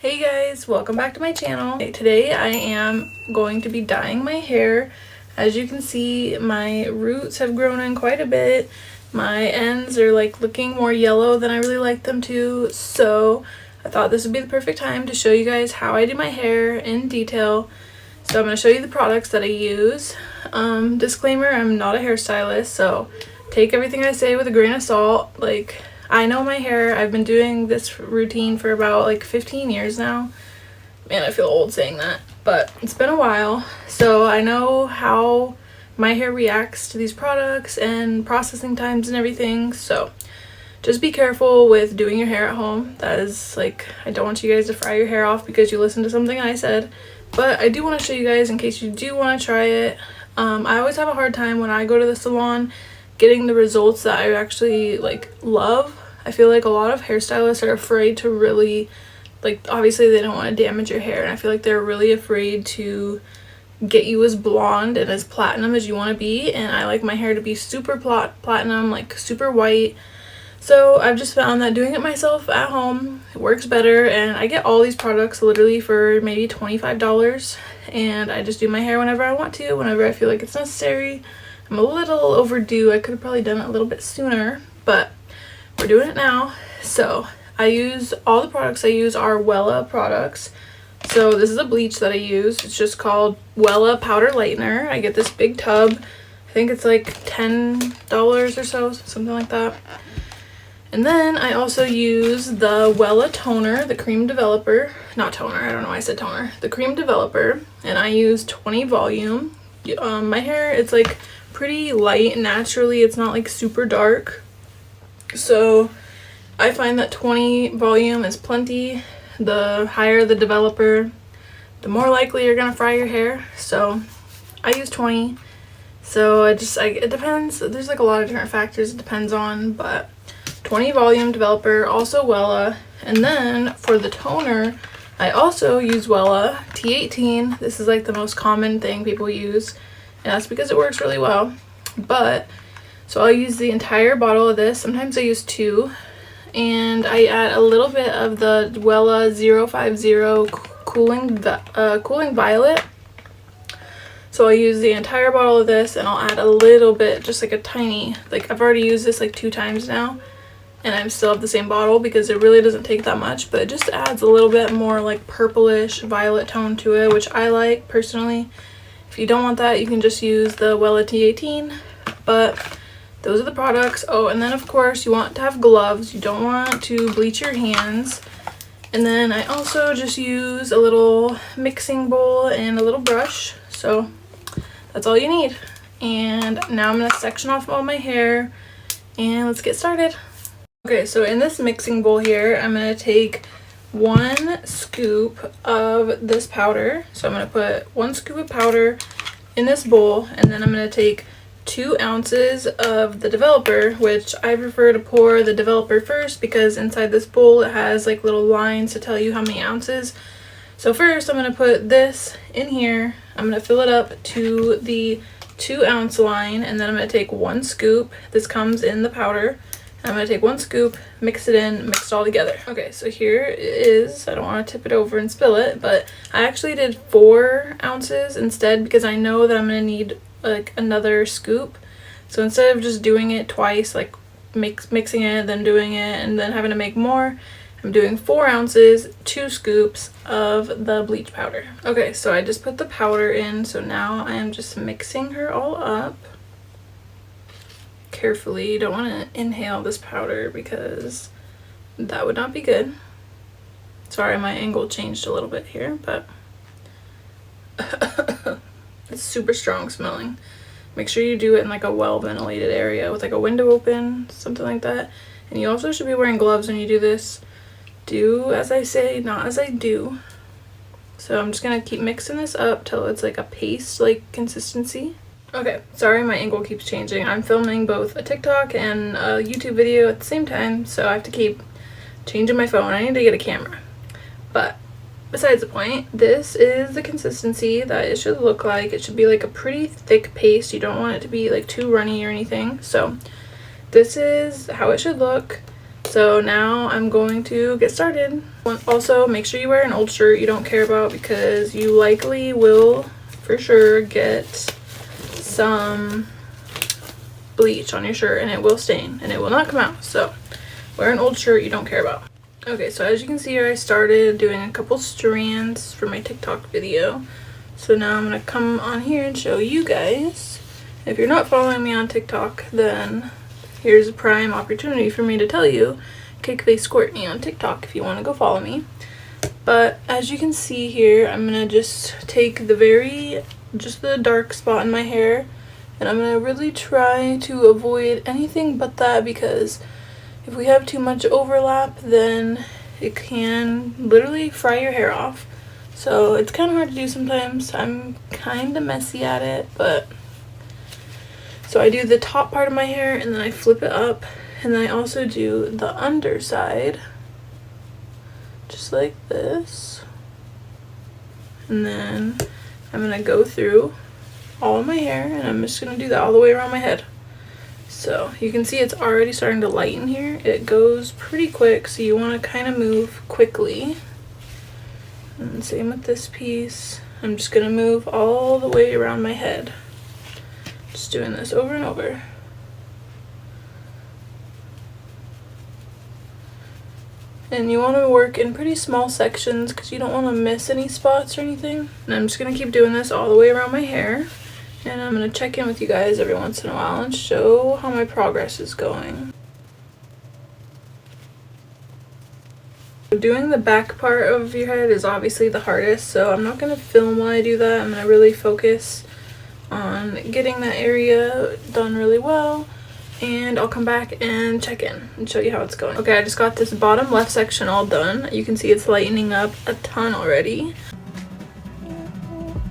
Hey guys, welcome back to my channel. Today I am going to be dyeing my hair. As you can see, my roots have grown in quite a bit. My ends are like looking more yellow than I really like them to, so I thought this would be the perfect time to show you guys how I do my hair in detail. So I'm going to show you the products that I use. Disclaimer, I'm not a hairstylist, so take everything I say with a grain of salt. Like, I know my hair. I've been doing this routine for about like 15 years now. Man, I feel old saying that, but it's been a while. So I know how my hair reacts to these products and processing times and everything. So just be careful with doing your hair at home. That is like, I don't want you guys to fry your hair off because you listened to something I said. But I do want to show you guys in case you do want to try it. I always have a hard time when I go to the salon getting the results that I actually like love. I feel like a lot of hairstylists are afraid to really, like, obviously they don't want to damage your hair, and I feel like they're really afraid to get you as blonde and as platinum as you want to be, and I like my hair to be super platinum, like super white. So I've just found that doing it myself at home, it works better, and I get all these products literally for maybe $25, and I just do my hair whenever I want to, whenever I feel like it's necessary. I'm a little overdue. I could have probably done it a little bit sooner, but we're doing it now. So I use, all the products I use are Wella products. So this is a bleach that I use. It's just called Wella Powder Lightener. I get this big tub. I think it's like $10 or so, something like that. And then I also use the Wella toner, the cream developer. Not toner, I don't know why I said toner. The cream developer, and I use 20 volume. My hair, it's like pretty light naturally. It's not like super dark. So I find that 20 volume is plenty. The higher the developer, the more likely you're gonna fry your hair. So I use 20. So it depends. There's like a lot of different factors it depends on, but 20 volume developer, also Wella. And then for the toner, I also use Wella T18. This is like the most common thing people use, and that's because it works really well. But so I'll use the entire bottle of this. Sometimes I use 2, and I add a little bit of the Wella 050 cooling violet. So I'll use the entire bottle of this, and I'll add a little bit, just like a tiny, like I've already used this like 2 times now, and I still have the same bottle because it really doesn't take that much, but it just adds a little bit more like purplish violet tone to it, which I like personally. If you don't want that, you can just use the Wella T18, but those are the products. Oh, and then of course you want to have gloves. You don't want to bleach your hands. And then I also just use a little mixing bowl and a little brush. So that's all you need. And now I'm going to section off all my hair, and let's get started. Okay, so in this mixing bowl here, I'm going to take 1 scoop of this powder. So I'm going to put 1 scoop of powder in this bowl, and then I'm going to take 2 ounces of the developer, which I prefer to pour the developer first because inside this bowl it has like little lines to tell you how many ounces. So first I'm going to put this in here. I'm going to fill it up to the 2 ounce line, and then I'm going to take 1 scoop. This comes in the powder. I'm going to take 1 scoop, mix it in, mix it all together. Okay, so here it is. I don't want to tip it over and spill it, but I actually did 4 ounces instead because I know that I'm going to need like another scoop. So instead of just doing it twice, like mixing it, then doing it, and then having to make more, I'm doing 4 ounces, 2 scoops of the bleach powder. Okay, so I just put the powder in, so now I am just mixing her all up carefully. You don't want to inhale this powder because that would not be good. Sorry, my angle changed a little bit here, but it's super strong smelling. Make sure you do it in like a well ventilated area with like a window open, something like that. And you also should be wearing gloves when you do this. Do as I say, not as I do. So I'm just gonna keep mixing this up till it's like a paste like consistency. Okay, sorry my angle keeps changing. I'm filming both a TikTok and a YouTube video at the same time, so I have to keep changing my phone. I need to get a camera. But besides the point, this is the consistency that it should look like. It should be like a pretty thick paste. You don't want it to be like too runny or anything. So this is how it should look. So now I'm going to get started. Also, make sure you wear an old shirt you don't care about, because you likely will for sure get some bleach on your shirt and it will stain and it will not come out. So wear an old shirt you don't care about. Okay, so as you can see here, I started doing a couple strands for my TikTok video. So now I'm going to come on here and show you guys. If you're not following me on TikTok, then here's a prime opportunity for me to tell you, Cake Face Squirt me on TikTok if you want to go follow me. But as you can see here, I'm going to just take just the dark spot in my hair, and I'm going to really try to avoid anything but that, because if we have too much overlap, then it can literally fry your hair off. So it's kind of hard to do sometimes. I'm kind of messy at it, but so I do the top part of my hair and then I flip it up, and then I also do the underside just like this, and then I'm gonna go through all of my hair and I'm just gonna do that all the way around my head. So you can see it's already starting to lighten here. It goes pretty quick, so you want to kind of move quickly. And same with this piece. I'm just gonna move all the way around my head. Just doing this over and over. And you want to work in pretty small sections because you don't want to miss any spots or anything. And I'm just going to keep doing this all the way around my hair. And I'm going to check in with you guys every once in a while and show how my progress is going. Doing the back part of your head is obviously the hardest, so I'm not going to film while I do that. I'm going to really focus on getting that area done really well, and I'll come back and check in and show you how it's going. Okay, I just got this bottom left section all done. You can see it's lightening up a ton already.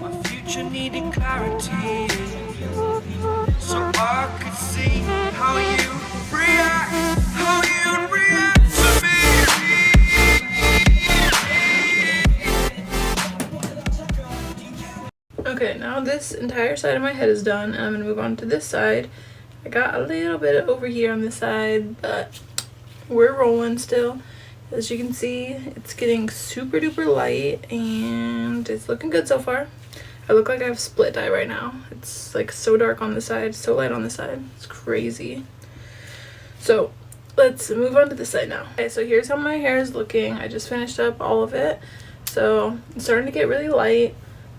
My future needed clarity, so I could see how you react, to me. Okay, now this entire side of my head is done, and I'm going to move on to this side. I got a little bit over here on this side, but we're rolling still. As you can see, it's getting super duper light, and it's looking good so far. I look like I have split dye right now. It's like so dark on the side, so light on the side. It's crazy. So let's move on to this side now. Okay, so here's how my hair is looking. I just finished up all of it. So it's starting to get really light.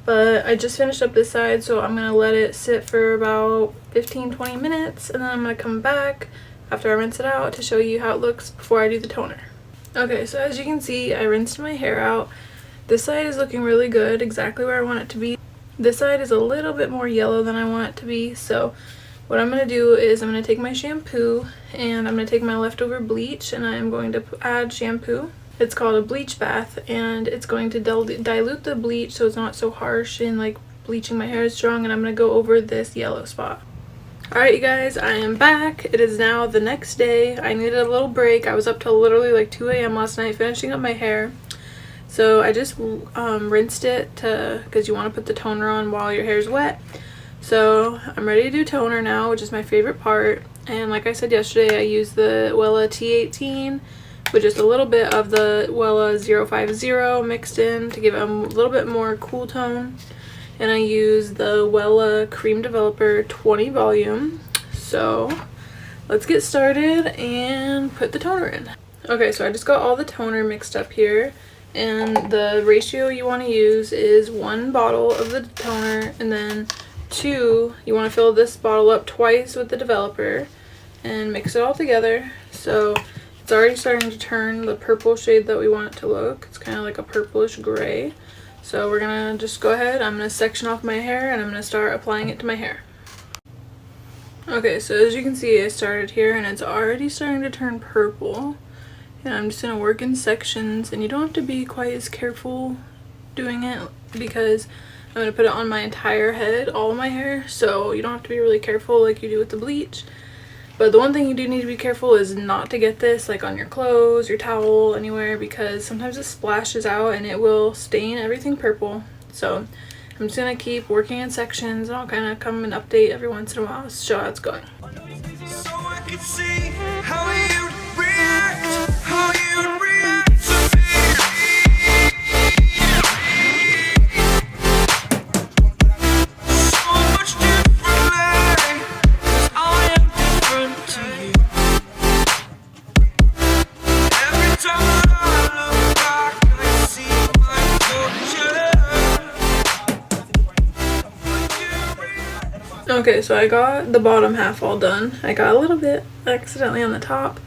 But I just finished up this side, so I'm going to let it sit for about 15-20 minutes, and then I'm going to come back after I rinse it out to show you how it looks before I do the toner. Okay, so as you can see, I rinsed my hair out. This side is looking really good, exactly where I want it to be. This side is a little bit more yellow than I want it to be, so what I'm going to do is I'm going to take my shampoo, and I'm going to take my leftover bleach, and I'm going to add shampoo. It's called a bleach bath, and it's going to dilute the bleach so it's not so harsh and like bleaching my hair is strong, and I'm going to go over this yellow spot. Alright you guys, I am back. It is now the next day. I needed a little break. I was up till literally like 2 a.m. last night finishing up my hair. So I just rinsed it because you want to put the toner on while your hair is wet. So I'm ready to do toner now, which is my favorite part. And like I said yesterday, I used the Wella T18 with just a little bit of the Wella 050 mixed in to give it a little bit more cool tone. And I used the Wella Cream Developer 20 volume. So let's get started and put the toner in. Okay, so I just got all the toner mixed up here, and the ratio you want to use is 1 bottle of the toner, and then 2, you want to fill this bottle up twice with the developer and mix it all together. So it's already starting to turn the purple shade that we want it to look. It's kind of like a purplish gray. So we're gonna just go ahead, I'm gonna section off my hair, and I'm gonna start applying it to my hair. Okay, so as you can see, I started here and it's already starting to turn purple. And I'm just gonna work in sections, and you don't have to be quite as careful doing it because I'm gonna put it on my entire head, all of my hair, so you don't have to be really careful like you do with the bleach. But the one thing you do need to be careful is not to get this like on your clothes, your towel, anywhere, because sometimes it splashes out and it will stain everything purple. So I'm just gonna keep working in sections, and I'll kind of come and update every once in a while to show how it's going. So I could see how you react Okay, so I got the bottom half all done. I got a little bit accidentally on the top.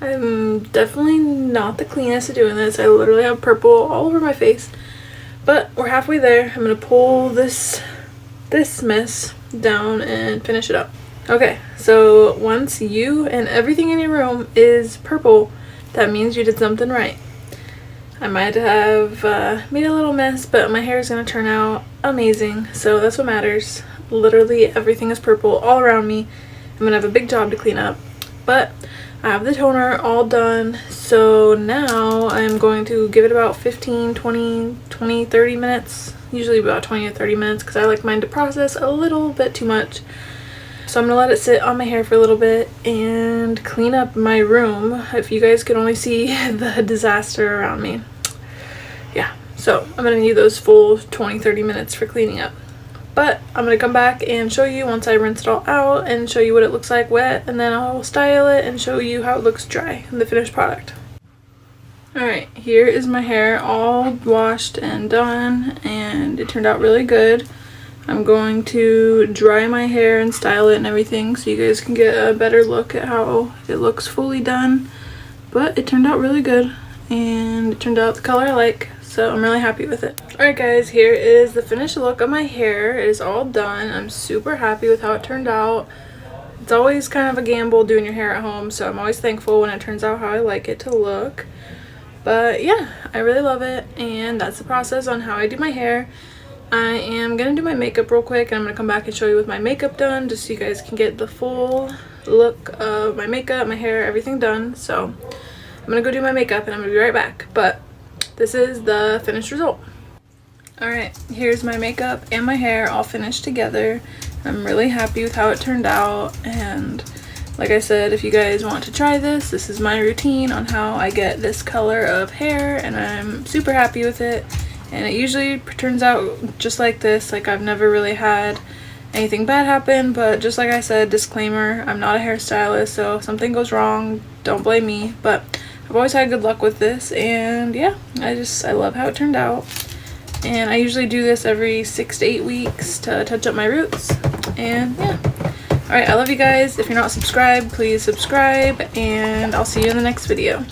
I'm definitely not the cleanest at doing this. I literally have purple all over my face. But we're halfway there. I'm gonna pull this mess down and finish it up. Okay, so once you and everything in your room is purple, that means you did something right. I might have made a little mess, but my hair is gonna turn out amazing, so that's what matters. Literally everything is purple all around me. I'm gonna have a big job to clean up, but I have the toner all done, so now I'm going to give it about 15, 20, 30 minutes, usually about 20 to 30 minutes because I like mine to process a little bit too much. So I'm gonna let it sit on my hair for a little bit and clean up my room. If you guys could only see the disaster around me. Yeah, so I'm gonna need those full 20-30 minutes for cleaning up. But I'm gonna come back and show you once I rinse it all out and show you what it looks like wet, and then I'll style it and show you how it looks dry in the finished product. Alright, here is my hair all washed and done, and it turned out really good. I'm going to dry my hair and style it and everything so you guys can get a better look at how it looks fully done. But it turned out really good, and it turned out the color I like. So I'm really happy with it. Alright guys, here is the finished look of my hair. It is all done. I'm super happy with how it turned out. It's always kind of a gamble doing your hair at home, so I'm always thankful when it turns out how I like it to look. But yeah, I really love it, and that's the process on how I do my hair. I am going to do my makeup real quick, and I'm going to come back and show you with my makeup done just so you guys can get the full look of my makeup, my hair, everything done. So I'm going to go do my makeup and I'm going to be right back. But this is the finished result. Alright, here's my makeup and my hair all finished together. I'm really happy with how it turned out, and like I said, if you guys want to try this, this is my routine on how I get this color of hair, and I'm super happy with it. And it usually turns out just like this. Like, I've never really had anything bad happen, but just like I said, disclaimer, I'm not a hairstylist, so if something goes wrong, don't blame me. But I've always had good luck with this, and yeah, I love how it turned out. And I usually do this every 6 to 8 weeks to touch up my roots, and yeah. Alright, I love you guys. If you're not subscribed, please subscribe, and I'll see you in the next video.